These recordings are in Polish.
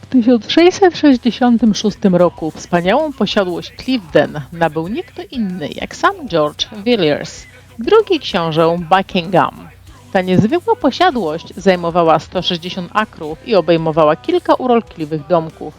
W 1666 roku wspaniałą posiadłość Cliveden nabył nie kto inny jak sam George Villiers, drugi książę Buckingham. Ta niezwykła posiadłość zajmowała 160 akrów i obejmowała kilka urokliwych domków,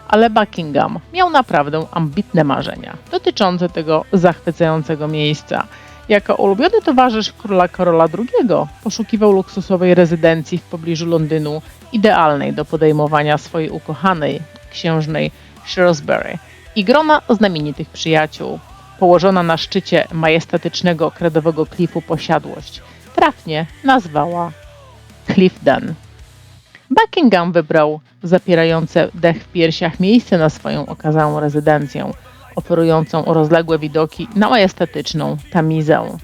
ale Buckingham miał naprawdę ambitne marzenia dotyczące tego zachwycającego miejsca. Jako ulubiony towarzysz króla Karola II poszukiwał luksusowej rezydencji w pobliżu Londynu, idealnej do podejmowania swojej ukochanej, księżnej Shrewsbury i grona znamienitych przyjaciół. Położona na szczycie majestatycznego kredowego klifu posiadłość trafnie nazwała Cliveden. Buckingham wybrał zapierające dech w piersiach miejsce na swoją okazałą rezydencję, oferującą rozległe widoki na majestatyczną Tamizę.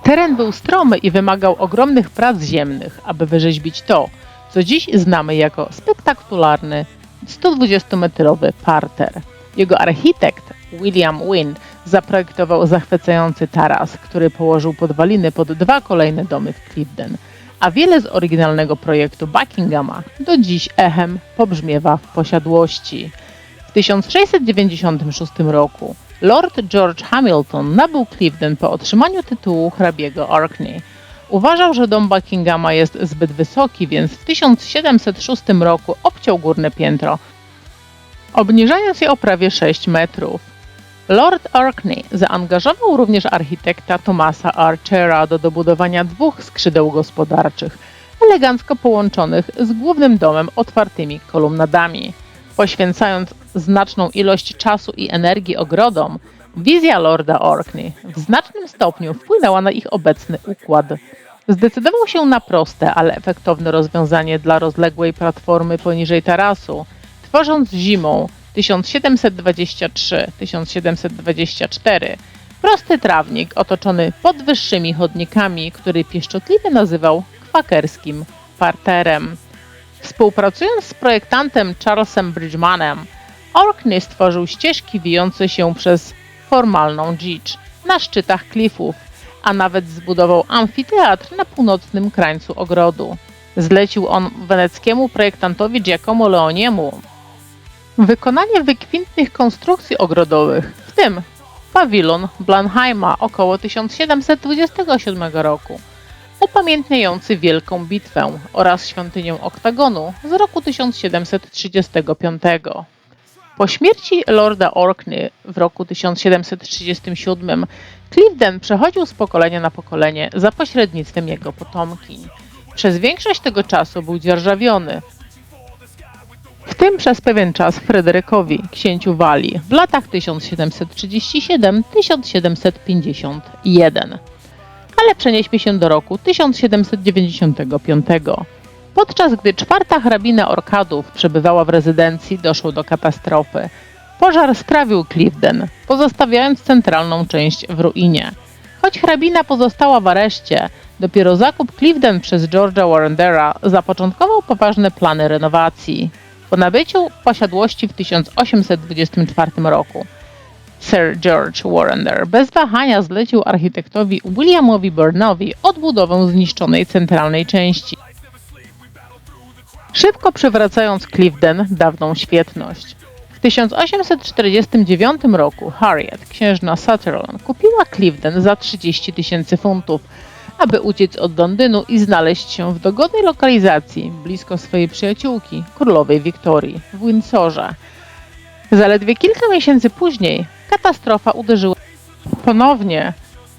Teren był stromy i wymagał ogromnych prac ziemnych, aby wyrzeźbić to, co dziś znamy jako spektakularny 120-metrowy parter. Jego architekt William Wynne zaprojektował zachwycający taras, który położył podwaliny pod dwa kolejne domy w Cliveden, a wiele z oryginalnego projektu Buckinghama do dziś echem pobrzmiewa w posiadłości. W 1696 roku Lord George Hamilton nabył Cliveden po otrzymaniu tytułu hrabiego Orkney. Uważał, że dom Buckinghama jest zbyt wysoki, więc w 1706 roku obciął górne piętro, obniżając je o prawie 6 metrów. Lord Orkney zaangażował również architekta Thomasa Archera do dobudowania dwóch skrzydeł gospodarczych, elegancko połączonych z głównym domem otwartymi kolumnadami. Poświęcając znaczną ilość czasu i energii ogrodom, wizja Lorda Orkney w znacznym stopniu wpłynęła na ich obecny układ. Zdecydował się na proste, ale efektowne rozwiązanie dla rozległej platformy poniżej tarasu, tworząc zimą 1723-1724 prosty trawnik otoczony podwyższymi chodnikami, który pieszczotliwie nazywał kwakerskim parterem. Współpracując z projektantem Charlesem Bridgmanem, Orkney stworzył ścieżki wijące się przez formalną dzicz na szczytach klifów, a nawet zbudował amfiteatr na północnym krańcu ogrodu. Zlecił on weneckiemu projektantowi Giacomo Leoniemu wykonanie wykwintnych konstrukcji ogrodowych, w tym pawilon Blenheima około 1727 roku, upamiętniający Wielką Bitwę oraz świątynię Oktagonu z roku 1735. Po śmierci Lorda Orkney w roku 1737 Cliveden przechodził z pokolenia na pokolenie za pośrednictwem jego potomkiń. Przez większość tego czasu był dzierżawiony, w tym przez pewien czas Fryderykowi, księciu Walii, w latach 1737-1751. Ale przenieśmy się do roku 1795. Podczas gdy czwarta hrabina Orkadów przebywała w rezydencji, doszło do katastrofy. Pożar sprawił Cliveden, pozostawiając centralną część w ruinie. Choć hrabina pozostała w areszcie, dopiero zakup Cliveden przez George'a Warrendera zapoczątkował poważne plany renowacji. Po nabyciu posiadłości w 1824 roku Sir George Warrender bez wahania zlecił architektowi Williamowi Burnowi odbudowę zniszczonej centralnej części, szybko przywracając Cliveden dawną świetność. W 1849 roku Harriet, księżna Sutherland, kupiła Cliveden za 30 000 funtów, aby uciec od Londynu i znaleźć się w dogodnej lokalizacji blisko swojej przyjaciółki, królowej Wiktorii, w Windsorze. Zaledwie kilka miesięcy później katastrofa uderzyła ponownie,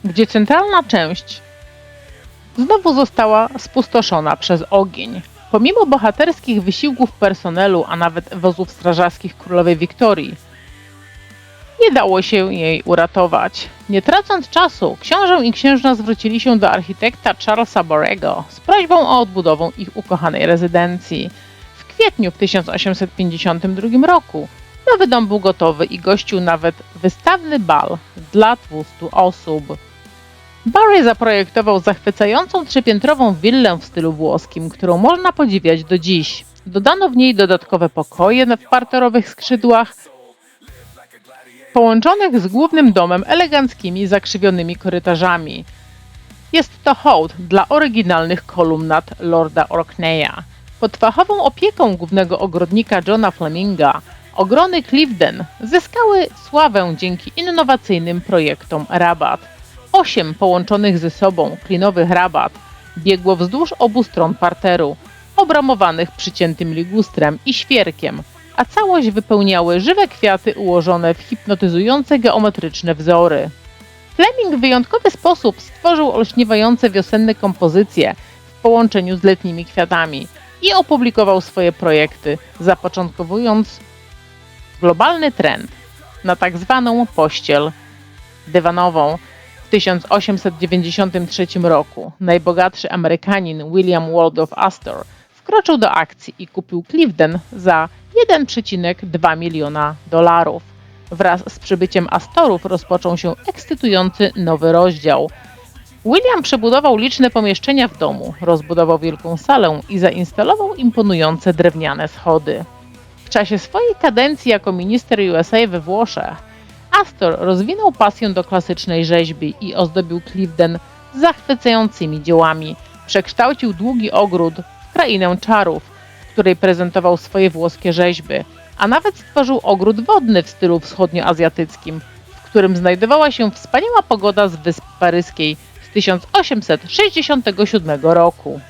gdzie centralna część znowu została spustoszona przez ogień. Pomimo bohaterskich wysiłków personelu, a nawet wozów strażackich królowej Wiktorii, nie dało się jej uratować. Nie tracąc czasu, książę i księżna zwrócili się do architekta Charlesa Borrego z prośbą o odbudowę ich ukochanej rezydencji. W kwietniu w 1852 roku nowy dom był gotowy i gościł nawet wystawny bal dla 200 osób. Barry zaprojektował zachwycającą trzypiętrową willę w stylu włoskim, którą można podziwiać do dziś. Dodano w niej dodatkowe pokoje w parterowych skrzydłach, połączonych z głównym domem eleganckimi, zakrzywionymi korytarzami. Jest to hołd dla oryginalnych kolumnat Lorda Orkneya. Pod fachową opieką głównego ogrodnika Johna Fleminga ogrody Cliveden zyskały sławę dzięki innowacyjnym projektom rabat. 8 połączonych ze sobą klinowych rabat biegło wzdłuż obu stron parteru, obramowanych przyciętym ligustrem i świerkiem, a całość wypełniały żywe kwiaty ułożone w hipnotyzujące geometryczne wzory. Fleming w wyjątkowy sposób stworzył olśniewające wiosenne kompozycje w połączeniu z letnimi kwiatami i opublikował swoje projekty, zapoczątkowując globalny trend na tak zwaną pościel dywanową. W 1893 roku najbogatszy Amerykanin William Waldorf Astor wkroczył do akcji i kupił Cliveden za $1,2 miliona. Wraz z przybyciem Astorów rozpoczął się ekscytujący nowy rozdział. William przebudował liczne pomieszczenia w domu, rozbudował wielką salę i zainstalował imponujące drewniane schody. W czasie swojej kadencji jako minister USA we Włoszech Astor rozwinął pasję do klasycznej rzeźby i ozdobił Cliveden zachwycającymi dziełami. Przekształcił długi ogród w krainę czarów, w której prezentował swoje włoskie rzeźby, a nawet stworzył ogród wodny w stylu wschodnioazjatyckim, w którym znajdowała się wspaniała pogoda z Wysp Paryskiej z 1867 roku.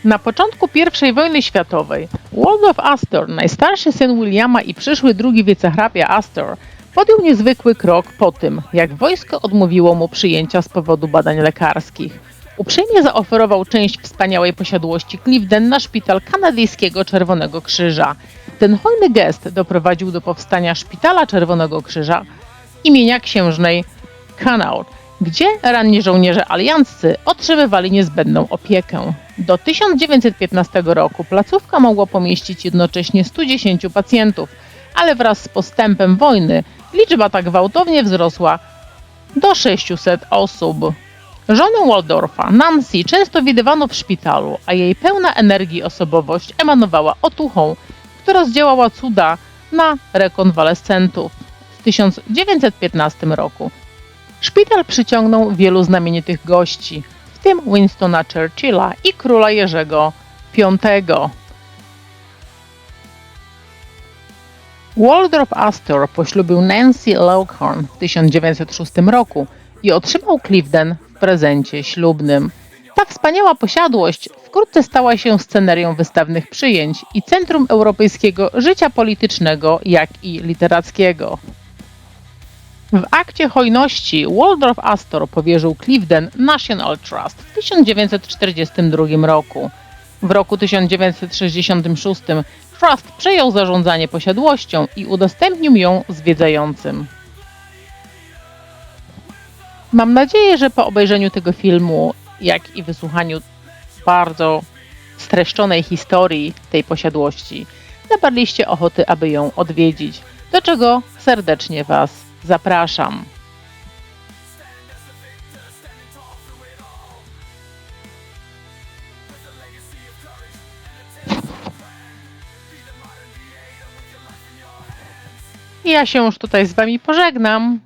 Na początku I wojny światowej Waldorf Astor, najstarszy syn Williama i przyszły drugi wicehrabia Astor, podjął niezwykły krok po tym, jak wojsko odmówiło mu przyjęcia z powodu badań lekarskich. Uprzejmie zaoferował część wspaniałej posiadłości Cliveden na szpital kanadyjskiego Czerwonego Krzyża. Ten hojny gest doprowadził do powstania Szpitala Czerwonego Krzyża imienia księżnej Connaught, gdzie ranni żołnierze alianccy otrzymywali niezbędną opiekę. Do 1915 roku placówka mogła pomieścić jednocześnie 110 pacjentów, ale wraz z postępem wojny liczba ta gwałtownie wzrosła do 600 osób. Żonę Waldorfa, Nancy, często widywano w szpitalu, a jej pełna energii osobowość emanowała otuchą, która zdziałała cuda na rekonwalescentów. W 1915 roku szpital przyciągnął wielu znamienitych gości, w tym Winstona Churchilla i króla Jerzego V. Waldorf Astor poślubił Nancy Loughorn w 1906 roku i otrzymał Cliveden w prezencie ślubnym. Ta wspaniała posiadłość wkrótce stała się scenerią wystawnych przyjęć i centrum europejskiego życia politycznego, jak i literackiego. W akcie hojności Waldorf Astor powierzył Cliveden National Trust w 1942 roku. W roku 1966 Trust przejął zarządzanie posiadłością i udostępnił ją zwiedzającym. Mam nadzieję, że po obejrzeniu tego filmu, jak i wysłuchaniu bardzo streszczonej historii tej posiadłości, nabraliście ochoty, aby ją odwiedzić, do czego serdecznie Was zapraszam. Ja się już tutaj z Wami pożegnam.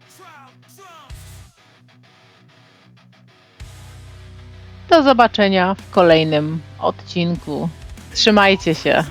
Do zobaczenia w kolejnym odcinku. Trzymajcie się.